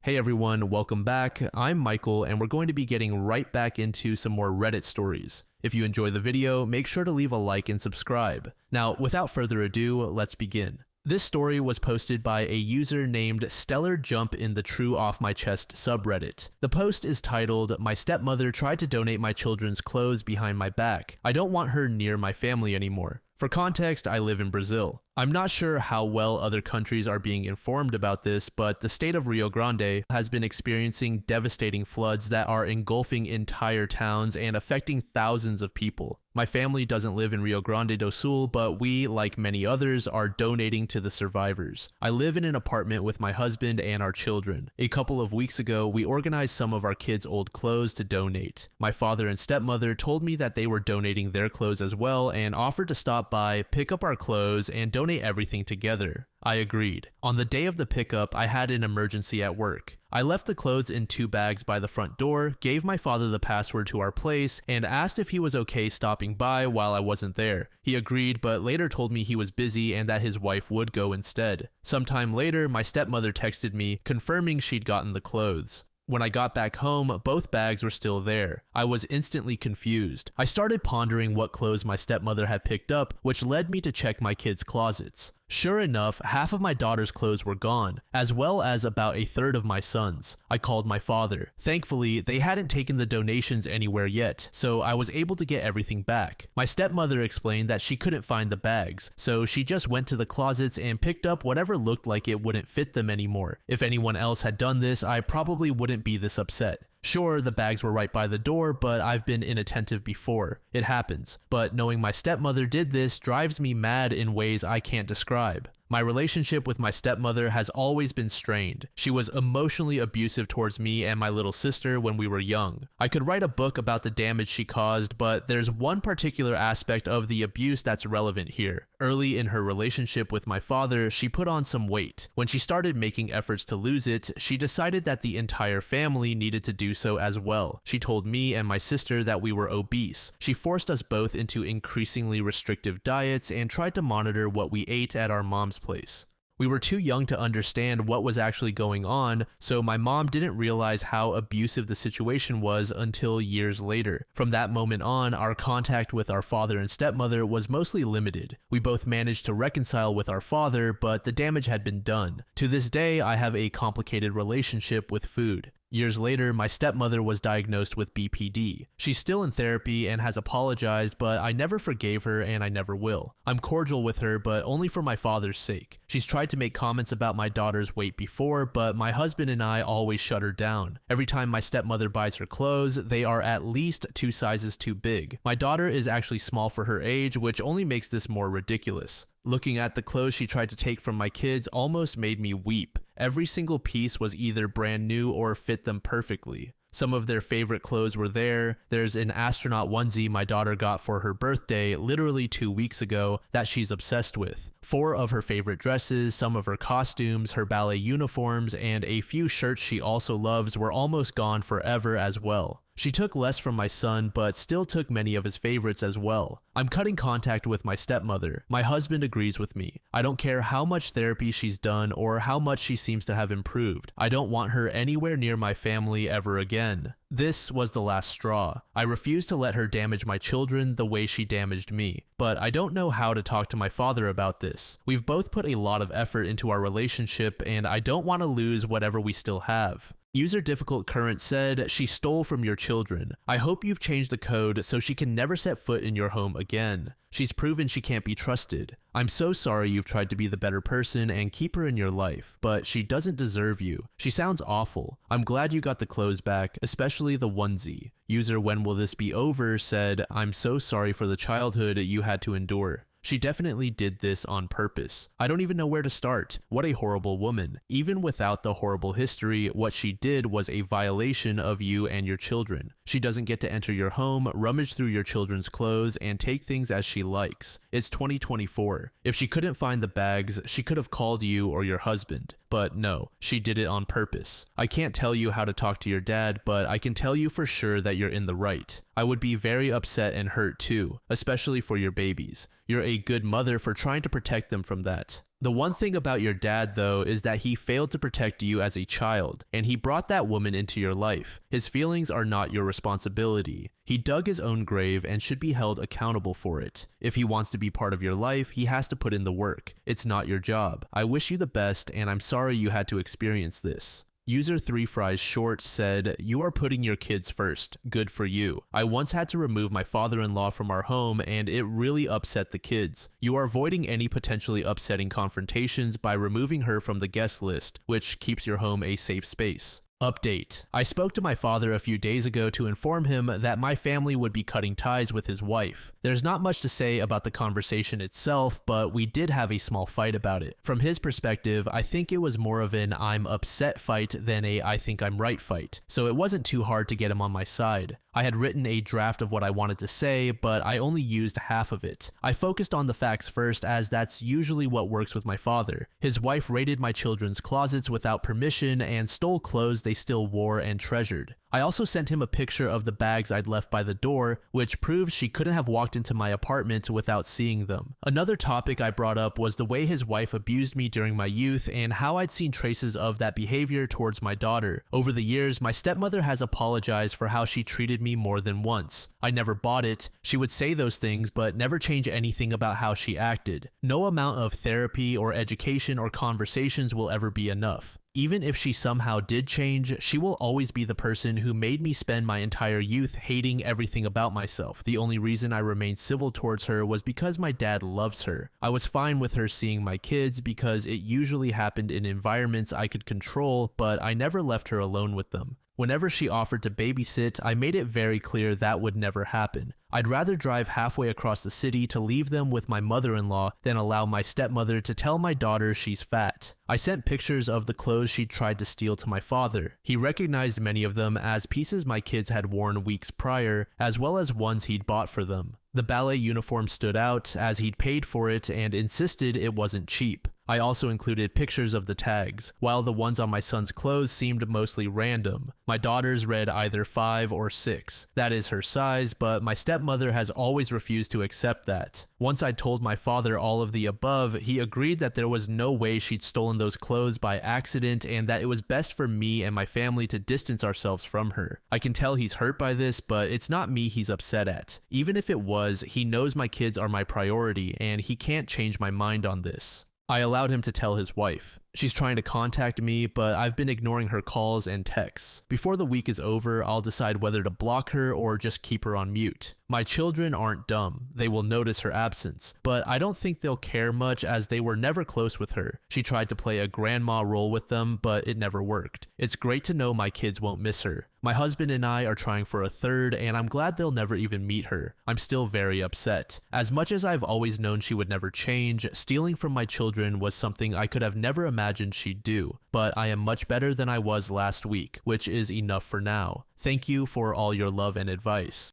Hey everyone, welcome back. I'm Michael and we're going to be getting right back into some more Reddit stories. If you enjoy the video, make sure to leave a like and subscribe. Now, without further ado, let's begin. This story was posted by a user named Stellar Jump in the True Off My Chest subreddit. The post is titled, "My stepmother tried to donate my children's clothes behind my back. I don't want her near my family anymore." For context, I live in Brazil. I'm not sure how well other countries are being informed about this, but the state of Rio Grande has been experiencing devastating floods that are engulfing entire towns and affecting thousands of people. My family doesn't live in Rio Grande do Sul, but we, like many others, are donating to the survivors. I live in an apartment with my husband and our children. A couple of weeks ago, we organized some of our kids' old clothes to donate. My father and stepmother told me that they were donating their clothes as well and offered to stop by, pick up our clothes, and donate everything together. I agreed. On the day of the pickup, I had an emergency at work. I left the clothes in 2 bags by the front door, gave my father the password to our place, and asked if he was okay stopping by while I wasn't there. He agreed, but later told me he was busy and that his wife would go instead. Sometime later, my stepmother texted me, confirming she'd gotten the clothes. When I got back home, both bags were still there. I was instantly confused. I started pondering what clothes my stepmother had picked up, which led me to check my kids' closets. Sure enough, half of my daughter's clothes were gone, as well as about a third of my son's. I called my father. Thankfully, they hadn't taken the donations anywhere yet, so I was able to get everything back. My stepmother explained that she couldn't find the bags, so she just went to the closets and picked up whatever looked like it wouldn't fit them anymore. If anyone else had done this, I probably wouldn't be this upset. Sure, the bags were right by the door, but I've been inattentive before. It happens. But knowing my stepmother did this drives me mad in ways I can't describe. My relationship with my stepmother has always been strained. She was emotionally abusive towards me and my little sister when we were young. I could write a book about the damage she caused, but there's one particular aspect of the abuse that's relevant here. Early in her relationship with my father, she put on some weight. When she started making efforts to lose it, she decided that the entire family needed to do so as well. She told me and my sister that we were obese. She forced us both into increasingly restrictive diets and tried to monitor what we ate at our mom's place. We were too young to understand what was actually going on, so my mom didn't realize how abusive the situation was until years later. From that moment on, our contact with our father and stepmother was mostly limited. We both managed to reconcile with our father, but the damage had been done. To this day, I have a complicated relationship with food. Years later, my stepmother was diagnosed with BPD. She's still in therapy and has apologized, but I never forgave her and I never will. I'm cordial with her, but only for my father's sake. She's tried to make comments about my daughter's weight before, but my husband and I always shut her down. Every time my stepmother buys her clothes, they are at least 2 sizes too big. My daughter is actually small for her age, which only makes this more ridiculous. Looking at the clothes she tried to take from my kids almost made me weep. Every single piece was either brand new or fit them perfectly. Some of their favorite clothes were there. There's an astronaut onesie my daughter got for her birthday literally 2 weeks ago that she's obsessed with. 4 of her favorite dresses, some of her costumes, her ballet uniforms, and a few shirts she also loves were almost gone forever as well. She took less from my son, but still took many of his favorites as well. I'm cutting contact with my stepmother. My husband agrees with me. I don't care how much therapy she's done or how much she seems to have improved. I don't want her anywhere near my family ever again. This was the last straw. I refuse to let her damage my children the way she damaged me. But I don't know how to talk to my father about this. We've both put a lot of effort into our relationship, and I don't want to lose whatever we still have. User Difficult Current said, "She stole from your children. I hope you've changed the code so she can never set foot in your home again. She's proven she can't be trusted. I'm so sorry you've tried to be the better person and keep her in your life, but she doesn't deserve you. She sounds awful. I'm glad you got the clothes back, especially the onesie." User When Will This Be Over said, "I'm so sorry for the childhood you had to endure. She definitely did this on purpose. I don't even know where to start. What a horrible woman. Even without the horrible history, what she did was a violation of you and your children. She doesn't get to enter your home, rummage through your children's clothes, and take things as she likes. It's 2024. If she couldn't find the bags, she could have called you or your husband. But no, she did it on purpose. I can't tell you how to talk to your dad, but I can tell you for sure that you're in the right. I would be very upset and hurt too, especially for your babies. You're a good mother for trying to protect them from that. The one thing about your dad, though, is that he failed to protect you as a child, and he brought that woman into your life. His feelings are not your responsibility. He dug his own grave and should be held accountable for it. If he wants to be part of your life, he has to put in the work. It's not your job. I wish you the best, and I'm sorry you had to experience this. User 3 Fries Short said, "You are putting your kids first. Good for you. I once had to remove my father-in-law from our home and it really upset the kids. You are avoiding any potentially upsetting confrontations by removing her from the guest list, which keeps your home a safe space." Update. I spoke to my father a few days ago to inform him that my family would be cutting ties with his wife. There's not much to say about the conversation itself, but we did have a small fight about it. From his perspective, I think it was more of an I'm upset fight than a I think I'm right fight, so it wasn't too hard to get him on my side. I had written a draft of what I wanted to say, but I only used half of it. I focused on the facts first, as that's usually what works with my father. His wife raided my children's closets without permission and stole clothes they still wore and treasured. I also sent him a picture of the bags I'd left by the door, which proves she couldn't have walked into my apartment without seeing them. Another topic I brought up was the way his wife abused me during my youth and how I'd seen traces of that behavior towards my daughter. Over the years, my stepmother has apologized for how she treated me more than once. I never bought it. She would say those things, but never change anything about how she acted. No amount of therapy or education or conversations will ever be enough. Even if she somehow did change, she will always be the person who made me spend my entire youth hating everything about myself. The only reason I remained civil towards her was because my dad loves her. I was fine with her seeing my kids because it usually happened in environments I could control, but I never left her alone with them. Whenever she offered to babysit, I made it very clear that would never happen. I'd rather drive halfway across the city to leave them with my mother-in-law than allow my stepmother to tell my daughter she's fat. I sent pictures of the clothes she tried to steal to my father. He recognized many of them as pieces my kids had worn weeks prior, as well as ones he'd bought for them. The ballet uniform stood out as he'd paid for it and insisted it wasn't cheap. I also included pictures of the tags, while the ones on my son's clothes seemed mostly random. My daughter's read either 5 or 6. That is her size, but my stepmother has always refused to accept that. Once I told my father all of the above, he agreed that there was no way she'd stolen those clothes by accident and that it was best for me and my family to distance ourselves from her. I can tell he's hurt by this, but it's not me he's upset at. Even if it was, he knows my kids are my priority and he can't change my mind on this. I allowed him to tell his wife. She's trying to contact me, but I've been ignoring her calls and texts. Before the week is over, I'll decide whether to block her or just keep her on mute. My children aren't dumb. They will notice her absence, but I don't think they'll care much as they were never close with her. She tried to play a grandma role with them, but it never worked. It's great to know my kids won't miss her. My husband and I are trying for a third, and I'm glad they'll never even meet her. I'm still very upset. As much as I've always known she would never change, stealing from my children was something I could have never imagined she'd do. But I am much better than I was last week, which is enough for now. Thank you for all your love and advice.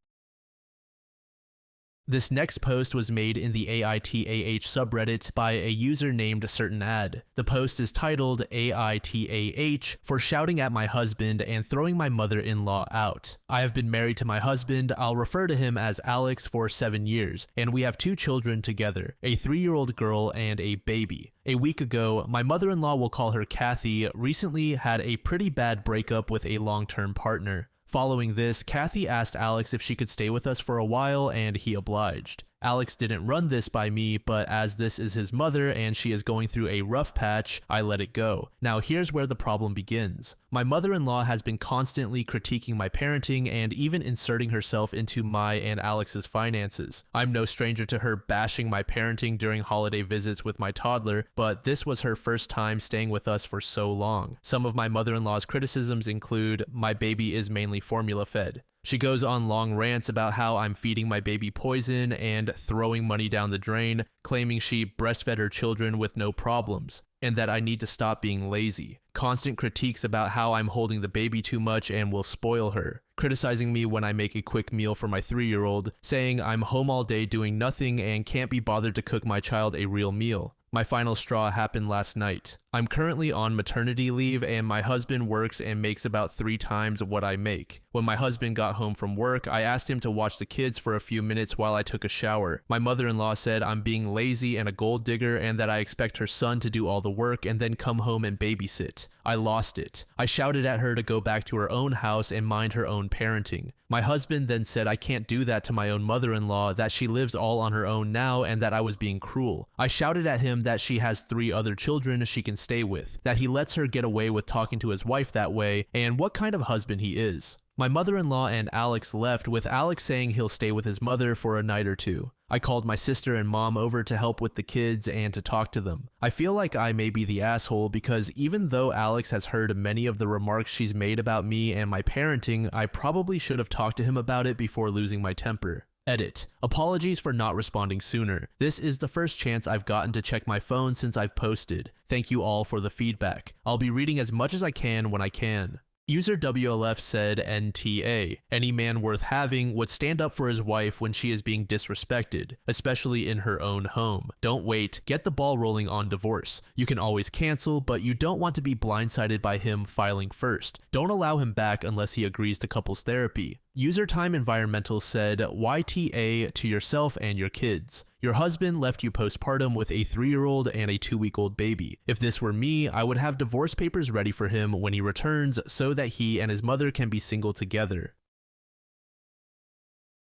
This next post was made in the AITAH subreddit by a user named Certain Ad. The post is titled AITAH for shouting at my husband and throwing my mother-in-law out. I have been married to my husband, I'll refer to him as Alex, for 7 years, and we have 2 children together, a 3-year-old girl and a baby. A week ago, my mother-in-law, will call her Kathy, recently had a pretty bad breakup with a long-term partner. Following this, Kathy asked Alex if she could stay with us for a while, and he obliged. Alex didn't run this by me, but as this is his mother and she is going through a rough patch, I let it go. Now here's where the problem begins. My mother-in-law has been constantly critiquing my parenting and even inserting herself into my and Alex's finances. I'm no stranger to her bashing my parenting during holiday visits with my toddler, but this was her first time staying with us for so long. Some of my mother-in-law's criticisms include, my baby is mainly formula fed. She goes on long rants about how I'm feeding my baby poison and throwing money down the drain, claiming she breastfed her children with no problems, and that I need to stop being lazy. Constant critiques about how I'm holding the baby too much and will spoil her. Criticizing me when I make a quick meal for my 3-year-old, saying I'm home all day doing nothing and can't be bothered to cook my child a real meal. My final straw happened last night. I'm currently on maternity leave and my husband works and makes about 3 times what I make. When my husband got home from work, I asked him to watch the kids for a few minutes while I took a shower. My mother-in-law said I'm being lazy and a gold digger and that I expect her son to do all the work and then come home and babysit. I lost it. I shouted at her to go back to her own house and mind her own parenting. My husband then said I can't do that to my own mother-in-law, that she lives all on her own now and that I was being cruel. I shouted at him that she has 3 other children she can stay with, that he lets her get away with talking to his wife that way, and what kind of husband he is. My mother-in-law and Alex left, with Alex saying he'll stay with his mother for a night or 2. I called my sister and mom over to help with the kids and to talk to them. I feel like I may be the asshole because even though Alex has heard many of the remarks she's made about me and my parenting, I probably should have talked to him about it before losing my temper. Edit. Apologies for not responding sooner. This is the first chance I've gotten to check my phone since I've posted. Thank you all for the feedback. I'll be reading as much as I can when I can. User WLF said NTA, any man worth having would stand up for his wife when she is being disrespected, especially in her own home. Don't wait, get the ball rolling on divorce. You can always cancel, but you don't want to be blindsided by him filing first. Don't allow him back unless he agrees to couples therapy. User Time Environmental said, YTA to yourself and your kids. Your husband left you postpartum with a 3-year-old and a 2-week-old baby. If this were me, I would have divorce papers ready for him when he returns so that he and his mother can be single together.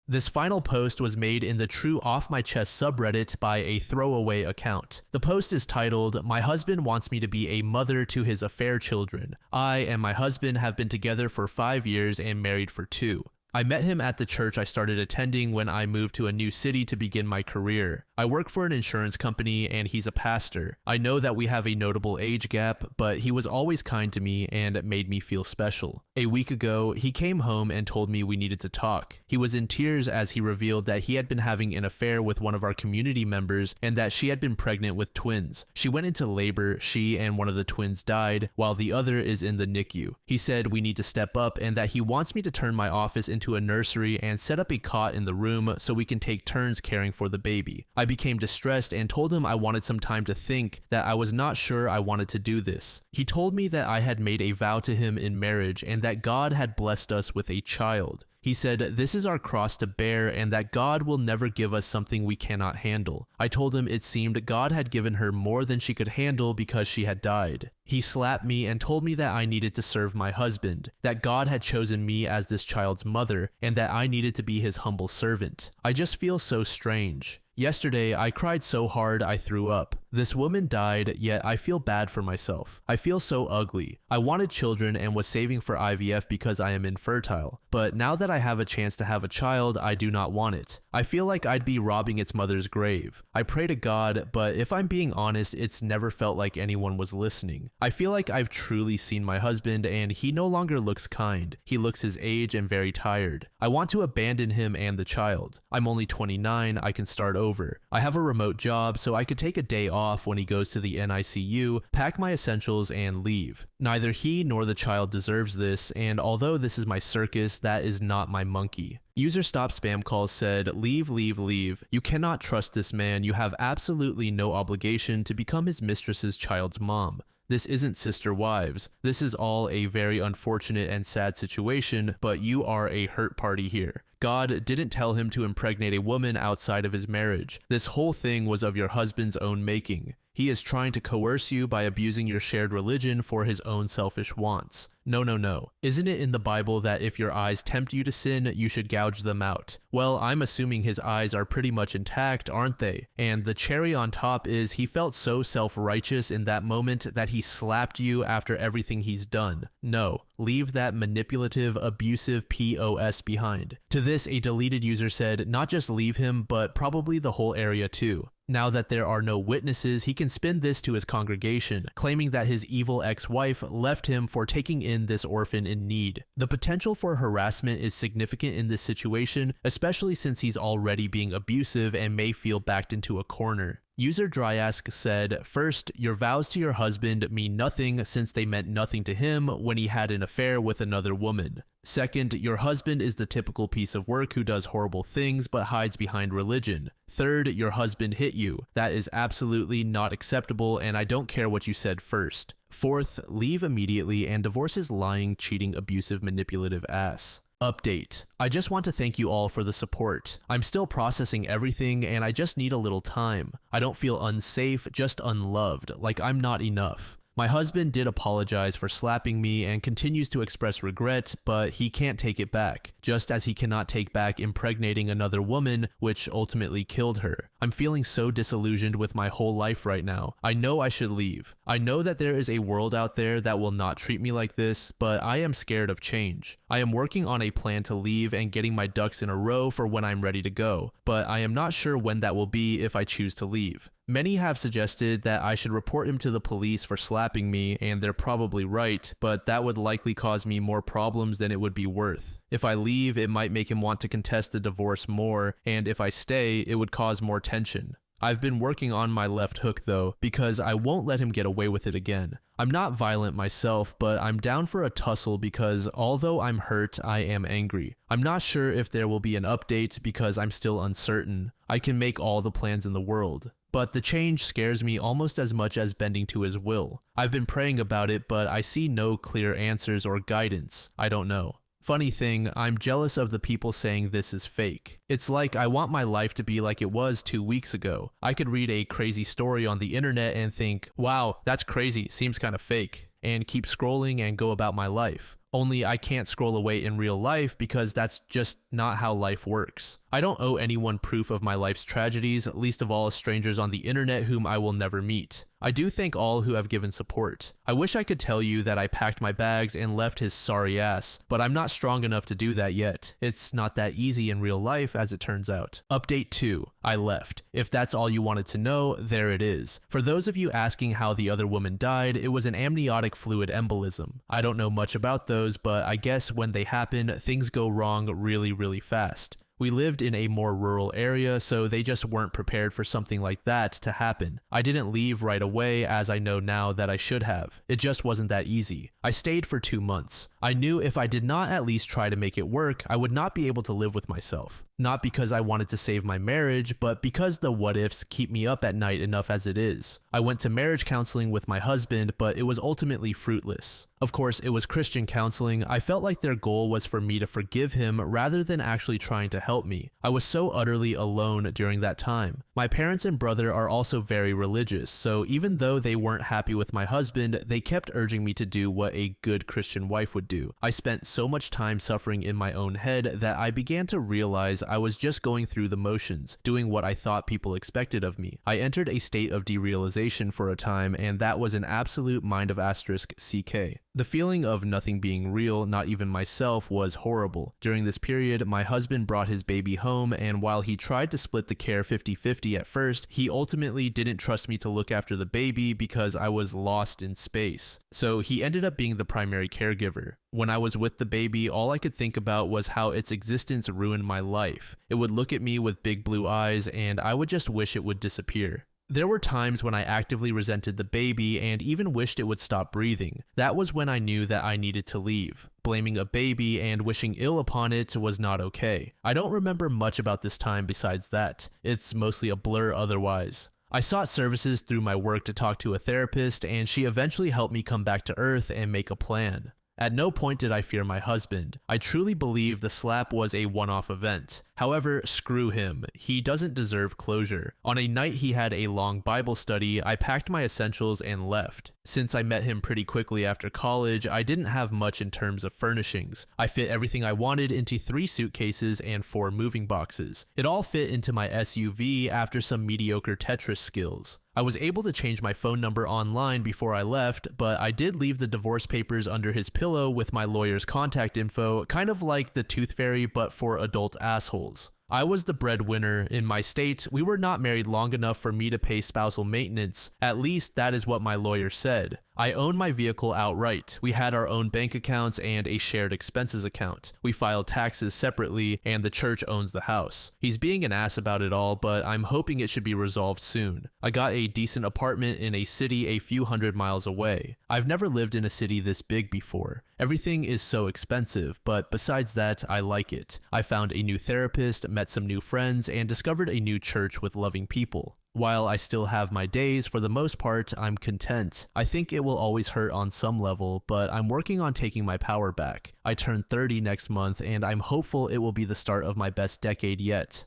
This final post was made in the True Off My Chest subreddit by a throwaway account. The post is titled, My husband wants me to be a mother to his affair children. I and my husband have been together for 5 years and married for 2. I met him at the church I started attending when I moved to a new city to begin my career. I work for an insurance company and he's a pastor. I know that we have a notable age gap, but he was always kind to me and made me feel special. A week ago, he came home and told me we needed to talk. He was in tears as he revealed that he had been having an affair with one of our community members and that she had been pregnant with twins. She went into labor, she and one of the twins died, while the other is in the NICU. He said we need to step up and that he wants me to turn my office into a nursery and set up a cot in the room so we can take turns caring for the baby. I became distressed and told him I wanted some time to think, that I was not sure I wanted to do this. He told me that I had made a vow to him in marriage and that God had blessed us with a child. He said, this is our cross to bear and that God will never give us something we cannot handle. I told him it seemed God had given her more than she could handle because she had died. He slapped me and told me that I needed to serve my husband, that God had chosen me as this child's mother, and that I needed to be his humble servant. I just feel so strange. Yesterday, I cried so hard I threw up. This woman died, yet I feel bad for myself. I feel so ugly. I wanted children and was saving for IVF because I am infertile. But now that I have a chance to have a child, I do not want it. I feel like I'd be robbing its mother's grave. I pray to God, but if I'm being honest, it's never felt like anyone was listening. I feel like I've truly seen my husband and he no longer looks kind. He looks his age and very tired. I want to abandon him and the child. I'm only 29, I can start over. I have a remote job, so I could take a day off when he goes to the NICU, pack my essentials, and leave. Neither he nor the child deserves this, and although this is my circus, that is not my monkey. User Stop Spam Calls said, leave, leave, leave. You cannot trust this man. You have absolutely no obligation to become his mistress's child's mom. This isn't Sister Wives. This is all a very unfortunate and sad situation, but you are a hurt party here. God didn't tell him to impregnate a woman outside of his marriage. This whole thing was of your husband's own making. He is trying to coerce you by abusing your shared religion for his own selfish wants. No, no, no. Isn't it in the Bible that if your eyes tempt you to sin, you should gouge them out? Well, I'm assuming his eyes are pretty much intact, aren't they? And the cherry on top is he felt so self-righteous in that moment that he slapped you after everything he's done. No, leave that manipulative, abusive POS behind. To this, a deleted user said, not just leave him, but probably the whole area too. Now that there are no witnesses, he can spin this to his congregation, claiming that his evil ex-wife left him for taking in this orphan in need. The potential for harassment is significant in this situation, especially since he's already being abusive and may feel backed into a corner. User Dryask said, first, your vows to your husband mean nothing since they meant nothing to him when he had an affair with another woman. Second, your husband is the typical piece of work who does horrible things but hides behind religion. Third, your husband hit you. That is absolutely not acceptable, and I don't care what you said first. Fourth, leave immediately and divorce his lying, cheating, abusive, manipulative ass. Update. I just want to thank you all for the support. I'm still processing everything and I just need a little time. I don't feel unsafe, just unloved, like I'm not enough. My husband did apologize for slapping me and continues to express regret, but he can't take it back, just as he cannot take back impregnating another woman, which ultimately killed her. I'm feeling so disillusioned with my whole life right now. I know I should leave. I know that there is a world out there that will not treat me like this, but I am scared of change. I am working on a plan to leave and getting my ducks in a row for when I'm ready to go, but I am not sure when that will be if I choose to leave. Many have suggested that I should report him to the police for slapping me, and they're probably right, but that would likely cause me more problems than it would be worth. If I leave, it might make him want to contest the divorce more, and if I stay, it would cause more tension. I've been working on my left hook though, because I won't let him get away with it again. I'm not violent myself, but I'm down for a tussle because although I'm hurt, I am angry. I'm not sure if there will be an update because I'm still uncertain. I can make all the plans in the world. But the change scares me almost as much as bending to his will. I've been praying about it, but I see no clear answers or guidance. I don't know. Funny thing, I'm jealous of the people saying this is fake. It's like I want my life to be like it was 2 weeks ago. I could read a crazy story on the internet and think, wow, that's crazy, seems kind of fake, and keep scrolling and go about my life. Only I can't scroll away in real life because that's just not how life works. I don't owe anyone proof of my life's tragedies, least of all strangers on the internet whom I will never meet. I do thank all who have given support. I wish I could tell you that I packed my bags and left his sorry ass, but I'm not strong enough to do that yet. It's not that easy in real life, as it turns out. Update 2. I left. If that's all you wanted to know, there it is. For those of you asking how the other woman died, it was an amniotic fluid embolism. I don't know much about those, but I guess when they happen, things go wrong really fast. We lived in a more rural area, so they just weren't prepared for something like that to happen. I didn't leave right away, as I know now that I should have. It just wasn't that easy. I stayed for 2 months. I knew if I did not at least try to make it work, I would not be able to live with myself. Not because I wanted to save my marriage, but because the what-ifs keep me up at night enough as it is. I went to marriage counseling with my husband, but it was ultimately fruitless. Of course, it was Christian counseling. I felt like their goal was for me to forgive him rather than actually trying to help me. I was so utterly alone during that time. My parents and brother are also very religious, so even though they weren't happy with my husband, they kept urging me to do what a good Christian wife would do. I spent so much time suffering in my own head that I began to realize I was just going through the motions, doing what I thought people expected of me. I entered a state of derealization for a time, and that was an absolute mind of asterisk CK. The feeling of nothing being real, not even myself, was horrible. During this period, my husband brought his baby home, and while he tried to split the care 50-50 at first, he ultimately didn't trust me to look after the baby because I was lost in space. So he ended up being the primary caregiver. When I was with the baby, all I could think about was how its existence ruined my life. It would look at me with big blue eyes, and I would just wish it would disappear. There were times when I actively resented the baby and even wished it would stop breathing. That was when I knew that I needed to leave. Blaming a baby and wishing ill upon it was not okay. I don't remember much about this time besides that. It's mostly a blur otherwise. I sought services through my work to talk to a therapist, and she eventually helped me come back to Earth and make a plan. At no point did I fear my husband. I truly believe the slap was a one-off event. However, screw him. He doesn't deserve closure. On a night he had a long Bible study, I packed my essentials and left. Since I met him pretty quickly after college, I didn't have much in terms of furnishings. I fit everything I wanted into 3 suitcases and 4 moving boxes. It all fit into my SUV after some mediocre Tetris skills. I was able to change my phone number online before I left, but I did leave the divorce papers under his pillow with my lawyer's contact info, kind of like the Tooth Fairy but for adult assholes. I was the breadwinner. In my state, we were not married long enough for me to pay spousal maintenance. At least that is what my lawyer said. I own my vehicle outright. We had our own bank accounts and a shared expenses account. We filed taxes separately, and the church owns the house. He's being an ass about it all, but I'm hoping it should be resolved soon. I got a decent apartment in a city a few hundred miles away. I've never lived in a city this big before. Everything is so expensive, but besides that, I like it. I found a new therapist, met some new friends, and discovered a new church with loving people. While I still have my days, for the most part, I'm content. I think it will always hurt on some level, but I'm working on taking my power back. I turn 30 next month, and I'm hopeful it will be the start of my best decade yet.